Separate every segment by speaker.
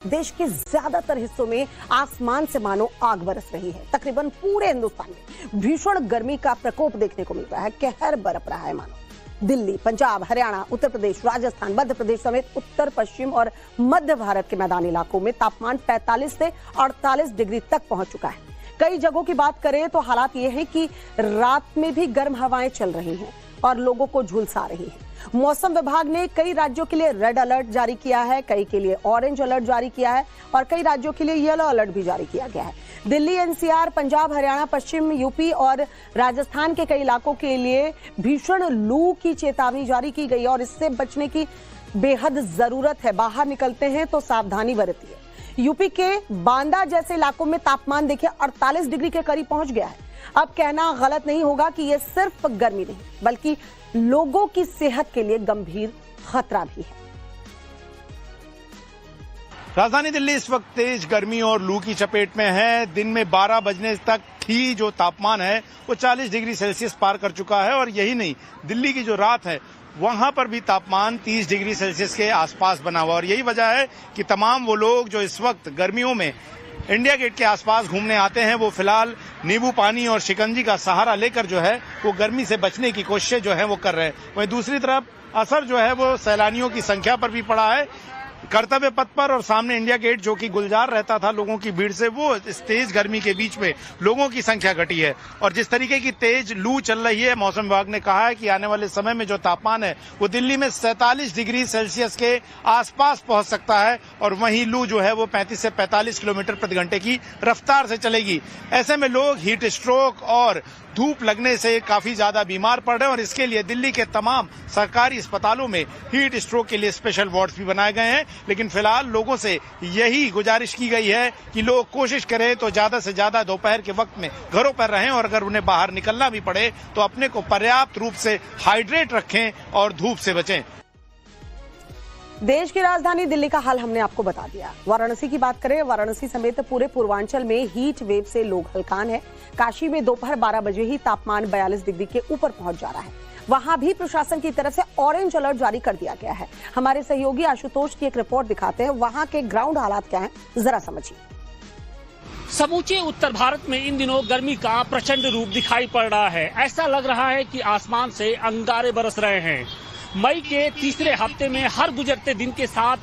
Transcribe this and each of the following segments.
Speaker 1: देश के ज्यादातर हिस्सों में आसमान से मानो आग बरस रही है। तकरीबन पूरे हिंदुस्तान में भीषण गर्मी का प्रकोप देखने को मिल रहा है। कहर बरप रहा है मानो। दिल्ली, पंजाब, हरियाणा, उत्तर प्रदेश, राजस्थान, मध्य प्रदेश समेत उत्तर पश्चिम और मध्य भारत के मैदानी इलाकों में तापमान 45 से 48 डिग्री तक पहुंच चुका है। कई जगहों की बात करें तो हालात ये है कि रात में भी गर्म हवाएं चल रही हैं और लोगों को झुलसा रही है। मौसम विभाग ने कई राज्यों के लिए रेड अलर्ट जारी किया है, कई के लिए ऑरेंज अलर्ट जारी किया है और कई राज्यों के लिए येलो अलर्ट भी जारी किया गया है। दिल्ली, एनसीआर, पंजाब, हरियाणा, पश्चिम यूपी और राजस्थान के कई इलाकों के लिए भीषण लू की चेतावनी जारी की गई है और इससे बचने की बेहद जरूरत है। बाहर निकलते हैं तो सावधानी बरतिए। यूपी के बांदा जैसे इलाकों में तापमान देखिए 48 डिग्री के करीब पहुंच गया है। अब कहना गलत नहीं होगा कि यह सिर्फ गर्मी नहीं बल्कि लोगों की सेहत के लिए गंभीर खतरा भी है।
Speaker 2: राजधानी दिल्ली इस वक्त तेज गर्मी और लू की चपेट में है। दिन में 12 बजने तक ही जो तापमान है वो 40 डिग्री सेल्सियस पार कर चुका है और यही नहीं, दिल्ली की जो रात है वहां पर भी तापमान 30 डिग्री सेल्सियस के आसपास बना हुआ और यही वजह है कि तमाम वो लोग जो इस वक्त गर्मियों में इंडिया गेट के आसपास घूमने आते हैं वो फिलहाल नींबू पानी और शिकंजी का सहारा लेकर जो है वो गर्मी से बचने की कोशिशें जो है वो कर रहे हैं। वहीं दूसरी तरफ असर जो है वो सैलानियों की संख्या पर भी पड़ा है। कर्तव्य पथ पर और सामने इंडिया गेट जो कि गुलजार रहता था लोगों की भीड़ से, वो इस तेज गर्मी के बीच में लोगों की संख्या घटी है और जिस तरीके की तेज लू चल रही है, मौसम विभाग ने कहा है कि आने वाले समय में जो तापमान है वो दिल्ली में 47 डिग्री सेल्सियस के आसपास पहुंच सकता है और वहीं लू जो है वो 35 से 45 किलोमीटर प्रति घंटे की रफ्तार से चलेगी। ऐसे में लोग हीट स्ट्रोक और धूप लगने से काफी ज्यादा बीमार पड़ रहे हैं और इसके लिए दिल्ली के तमाम सरकारी अस्पतालों में हीट स्ट्रोक के लिए स्पेशल वार्ड्स भी बनाए गए हैं। लेकिन फिलहाल लोगों से यही गुजारिश की गई है कि लोग कोशिश करें तो ज्यादा से ज्यादा दोपहर के वक्त में घरों पर रहें और अगर उन्हें बाहर निकलना भी पड़े तो अपने को पर्याप्त रूप से हाइड्रेट रखें और धूप से बचें।
Speaker 1: देश की राजधानी दिल्ली का हाल हमने आपको बता दिया। वाराणसी की बात करें, वाराणसी समेत पूरे पूर्वांचल में हीट वेव से लोग हलकान है। काशी में दोपहर 12 बजे ही तापमान 42 डिग्री के ऊपर पहुंच जा रहा है। वहां भी प्रशासन की तरफ से ऑरेंज अलर्ट जारी कर दिया गया है। हमारे सहयोगी आशुतोष की एक रिपोर्ट दिखाते हैं, वहां के ग्राउंड हालात क्या हैं जरा समझिए।
Speaker 3: समूचे उत्तर भारत में इन दिनों गर्मी का प्रचंड रूप दिखाई पड़ रहा है। ऐसा लग रहा है कि आसमान से अंगारे बरस रहे हैं। मई के तीसरे हफ्ते में हर गुजरते दिन के साथ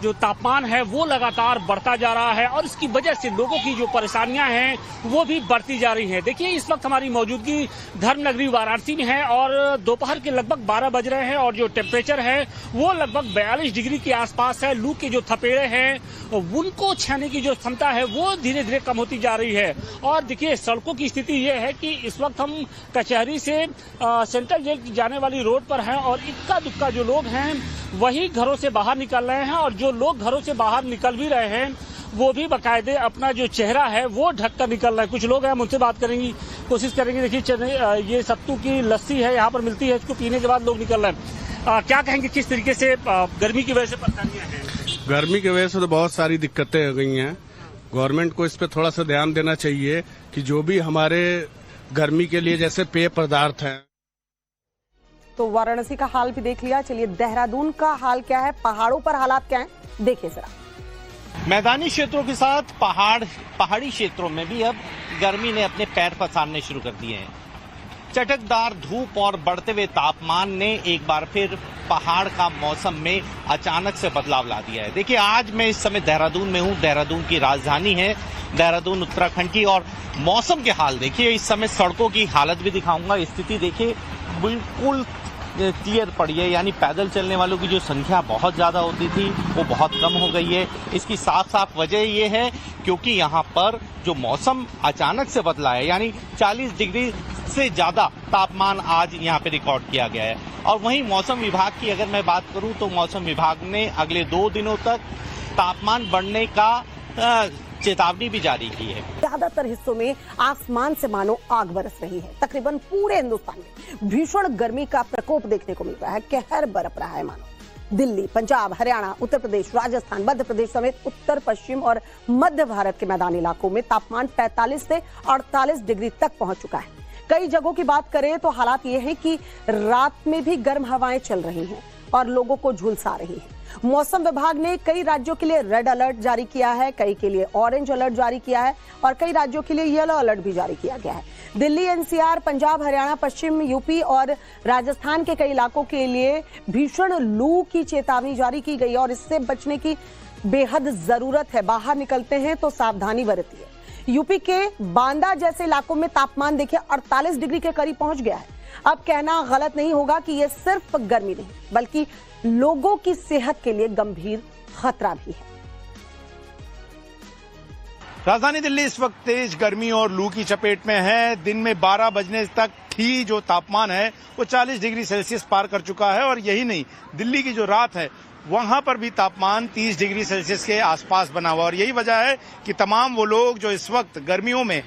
Speaker 3: जो तापमान है वो लगातार बढ़ता जा रहा है और इसकी वजह से लोगों की जो परेशानियां हैं वो भी बढ़ती जा रही हैं। देखिए, इस वक्त हमारी मौजूदगी धर्मनगरी वाराणसी में है और दोपहर के लगभग 12 बज रहे हैं और जो टेम्परेचर है वो लगभग 42 डिग्री के आसपास है। लू के जो थपेड़े हैं उनको छाने की जो क्षमता है वो धीरे धीरे कम होती जा रही है। और देखिए, सड़कों की स्थिति ये है कि इस वक्त हम कचहरी से सेंट्रल जेल जाने वाली रोड पर हैं और इक्का दुक्का जो लोग हैं वही घरों से बाहर निकल रहे हैं और जो लोग घरों से बाहर निकल भी रहे हैं वो भी बाकायदे अपना जो चेहरा है वो ढक कर निकल रहा है। कुछ लोग हैं, हम उनसे बात करेंगे, कोशिश करेंगे। देखिए, ये सत्तू की लस्सी है, यहाँ पर मिलती है, इसको पीने के बाद लोग निकल रहे हैं। क्या कहेंगे, किस तरीके से गर्मी की वजह से परेशानियां हैं?
Speaker 4: गर्मी की वजह से तो बहुत सारी दिक्कतें हो गई हैं। गवर्नमेंट को इस पर थोड़ा सा ध्यान देना चाहिए कि जो भी हमारे गर्मी के लिए जैसे पेय पदार्थ हैं।
Speaker 1: तो वाराणसी का हाल भी देख लिया, चलिए देहरादून का हाल क्या है, पहाड़ों पर हालात क्या हैं देखिए जरा।
Speaker 5: मैदानी क्षेत्रों के साथ पहाड़ी क्षेत्रों में भी अब गर्मी ने अपने पैर पसारने शुरू कर दिए हैं। चटकदार धूप और बढ़ते हुए तापमान ने एक बार फिर पहाड़ का मौसम में अचानक से बदलाव ला दिया है। देखिए, आज मैं इस समय देहरादून में हूँ। देहरादून की राजधानी है देहरादून, उत्तराखंड की। और मौसम के हाल देखिए, इस समय सड़कों की हालत भी दिखाऊंगा। स्थिति देखिए बिल्कुल क्लियर पड़ी है, यानी पैदल चलने वालों की जो संख्या बहुत ज्यादा होती थी वो बहुत कम हो गई है। इसकी साफ साफ वजह ये है क्योंकि यहाँ पर जो मौसम अचानक से बदला है, यानी 40 डिग्री से ज्यादा तापमान आज यहाँ पे रिकॉर्ड किया गया है। और वहीं मौसम विभाग की अगर मैं बात करूं तो मौसम विभाग ने अगले 2 दिनों तक तापमान बढ़ने का चेतावनी भी जारी की है।
Speaker 1: ज्यादातर हिस्सों में आसमान से मानो आग बरस रही है। तकरीबन पूरे हिंदुस्तान में भीषण गर्मी का प्रकोप देखने को मिल रहा है। कहर बरप रहा है मानो। दिल्ली, पंजाब, हरियाणा, उत्तर प्रदेश, राजस्थान, मध्य प्रदेश समेत उत्तर पश्चिम और मध्य भारत के मैदानी इलाकों में तापमान 45 से 48 डिग्री तक पहुंच चुका है। कई जगहों की बात करें तो हालात ये है कि रात में भी गर्म हवाएं चल रही हैं और लोगों को झुलसा रही है। मौसम विभाग ने कई राज्यों के लिए रेड अलर्ट जारी किया है, कई के लिए ऑरेंज अलर्ट जारी किया है और कई राज्यों के लिए येलो अलर्ट भी जारी किया गया है। दिल्ली, एनसीआर, पंजाब, हरियाणा, पश्चिम यूपी और राजस्थान के कई इलाकों के लिए भीषण लू की चेतावनी जारी की गई और इससे बचने की बेहद जरूरत है। बाहर निकलते हैं तो सावधानी बरतिए। यूपी के बांदा जैसे इलाकों में तापमान देखिए 48 डिग्री के करीब पहुंच गया है। अब कहना गलत नहीं होगा कि यह सिर्फ गर्मी नहीं बल्कि लोगों की सेहत के लिए गंभीर खतरा भी है।
Speaker 2: राजधानी दिल्ली इस वक्त तेज गर्मी और लू की चपेट में है। दिन में 12 बजने तक ही जो तापमान है वो 40 डिग्री सेल्सियस पार कर चुका है और यही नहीं, दिल्ली की जो रात है वहां पर भी तापमान 30 डिग्री सेल्सियस के आसपास बना हुआ और यही वजह है कि तमाम वो लोग जो इस वक्त गर्मियों में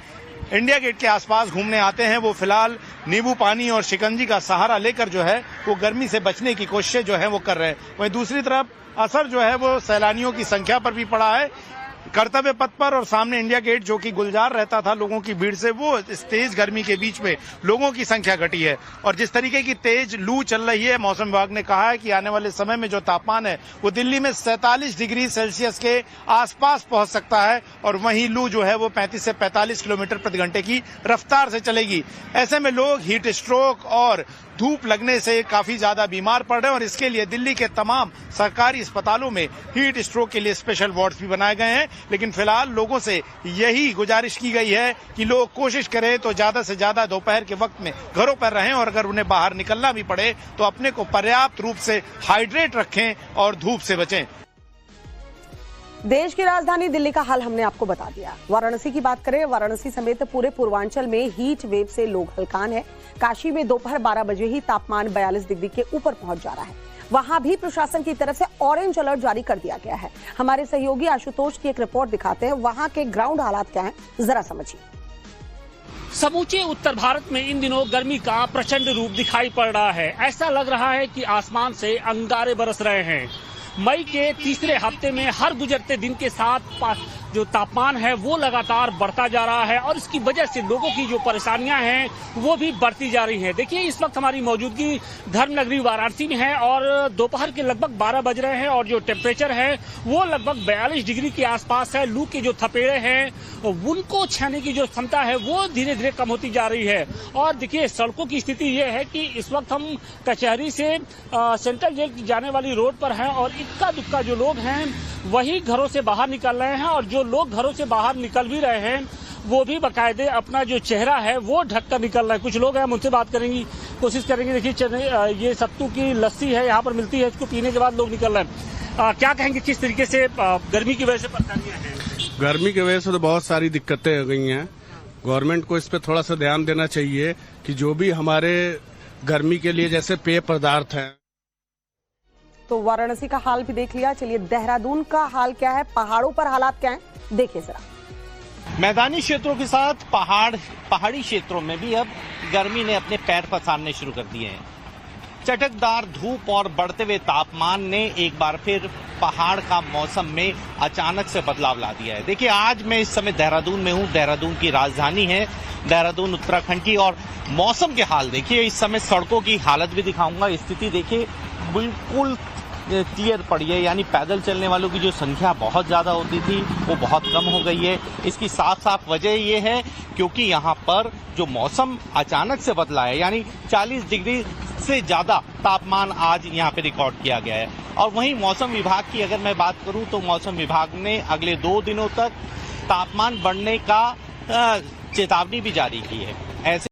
Speaker 2: इंडिया गेट के आसपास घूमने आते हैं वो फिलहाल नींबू पानी और शिकंजी का सहारा लेकर जो है वो गर्मी से बचने की कोशिशें जो है वो कर रहे हैं। वहीं दूसरी तरफ असर जो है वो सैलानियों की संख्या पर भी पड़ा है। कर्तव्य पथ पर और सामने इंडिया गेट जो कि गुलजार रहता था लोगों की भीड़ से, वो इस तेज गर्मी के बीच में लोगों की संख्या घटी है और जिस तरीके की तेज लू चल रही है, मौसम विभाग ने कहा है कि आने वाले समय में जो तापमान है वो दिल्ली में 47 डिग्री सेल्सियस के आसपास पहुंच सकता है और वहीं लू जो है वो 35 से 45 किलोमीटर प्रति घंटे की रफ्तार से चलेगी। ऐसे में लोग हीट स्ट्रोक और धूप लगने से काफी ज्यादा बीमार पड़ रहे हैं और इसके लिए दिल्ली के तमाम सरकारी अस्पतालों में हीट स्ट्रोक के लिए स्पेशल वार्ड्स भी बनाए गए हैं। लेकिन फिलहाल लोगों से यही गुजारिश की गई है कि लोग कोशिश करें तो ज्यादा से ज्यादा दोपहर के वक्त में घरों पर रहें और अगर उन्हें बाहर निकलना भी पड़े तो अपने को पर्याप्त रूप से हाइड्रेट रखें और धूप से बचें।
Speaker 1: देश की राजधानी दिल्ली का हाल हमने आपको बता दिया। वाराणसी की बात करें, वाराणसी समेत पूरे पूर्वांचल में हीट वेव से लोग हलकान है। काशी में दोपहर 12 बजे ही तापमान 42 डिग्री के ऊपर पहुंच जा रहा है। वहां भी प्रशासन की तरफ से ऑरेंज अलर्ट जारी कर दिया गया है। हमारे सहयोगी आशुतोष की एक रिपोर्ट दिखाते हैं, वहां के ग्राउंड हालात क्या हैं जरा समझिए।
Speaker 3: समूचे उत्तर भारत में इन दिनों गर्मी का प्रचंड रूप दिखाई पड़ रहा है। ऐसा लग रहा है कि आसमान से अंगारे बरस रहे हैं। मई के तीसरे हफ्ते में हर गुजरते दिन के साथ जो तापमान है वो लगातार बढ़ता जा रहा है और इसकी वजह से लोगों की जो परेशानियां हैं वो भी बढ़ती जा रही हैं। देखिए, इस वक्त हमारी मौजूदगी धर्मनगरी वाराणसी में है और दोपहर के लगभग 12 बज रहे हैं और जो टेम्परेचर है वो लगभग 42 डिग्री के आसपास है। लू के जो थपेड़े हैं उनको छाने की जो क्षमता है वो धीरे धीरे कम होती जा रही है। और देखिए, सड़कों की स्थिति ये है कि इस वक्त हम कचहरी से सेंट्रल जेल जाने वाली रोड पर हैं और इक्का दुक्का जो लोग हैं वही घरों से बाहर निकल रहे हैं और जो लोग घरों से बाहर निकल भी रहे हैं वो भी बाकायदे अपना जो चेहरा है वो ढक कर निकल रहा है। कुछ लोग हैं, हम उनसे बात करेंगे, कोशिश करेंगे। देखिए, ये सत्तू की लस्सी है, यहाँ पर मिलती है, इसको पीने के बाद लोग निकल रहे हैं। क्या कहेंगे, किस तरीके से गर्मी की वजह से परेशानियां हैं?
Speaker 4: गर्मी की वजह से तो बहुत सारी दिक्कतें हो गई हैं। गवर्नमेंट को इस पर थोड़ा सा ध्यान देना चाहिए कि जो भी हमारे गर्मी के लिए जैसे पेय पदार्थ हैं।
Speaker 1: तो वाराणसी का हाल भी देख लिया, चलिए देहरादून का हाल क्या है, पहाड़ों पर हालात क्या हैं देखिए जरा।
Speaker 5: मैदानी क्षेत्रों के साथ पहाड़ी क्षेत्रों में भी अब गर्मी ने अपने पैर पसारने शुरू कर दिए हैं। चटकदार धूप और बढ़ते हुए तापमान ने एक बार फिर पहाड़ का मौसम में अचानक से बदलाव ला दिया है। देखिए, आज मैं इस समय देहरादून में हूँ। देहरादून की राजधानी है देहरादून उत्तराखंड की और मौसम के हाल देखिए। इस समय सड़कों की हालत भी दिखाऊंगा। स्थिति देखिए बिल्कुल क्लियर पड़ी है, यानी पैदल चलने वालों की जो संख्या बहुत ज्यादा होती थी वो बहुत कम हो गई है। इसकी साफ साफ वजह ये है क्योंकि यहाँ पर जो मौसम अचानक से बदला है, यानी 40 डिग्री से ज्यादा तापमान आज यहाँ पे रिकॉर्ड किया गया है। और वहीं मौसम विभाग की अगर मैं बात करूं तो मौसम विभाग ने अगले 2 दिनों तक तापमान बढ़ने का चेतावनी भी जारी की है। ऐसे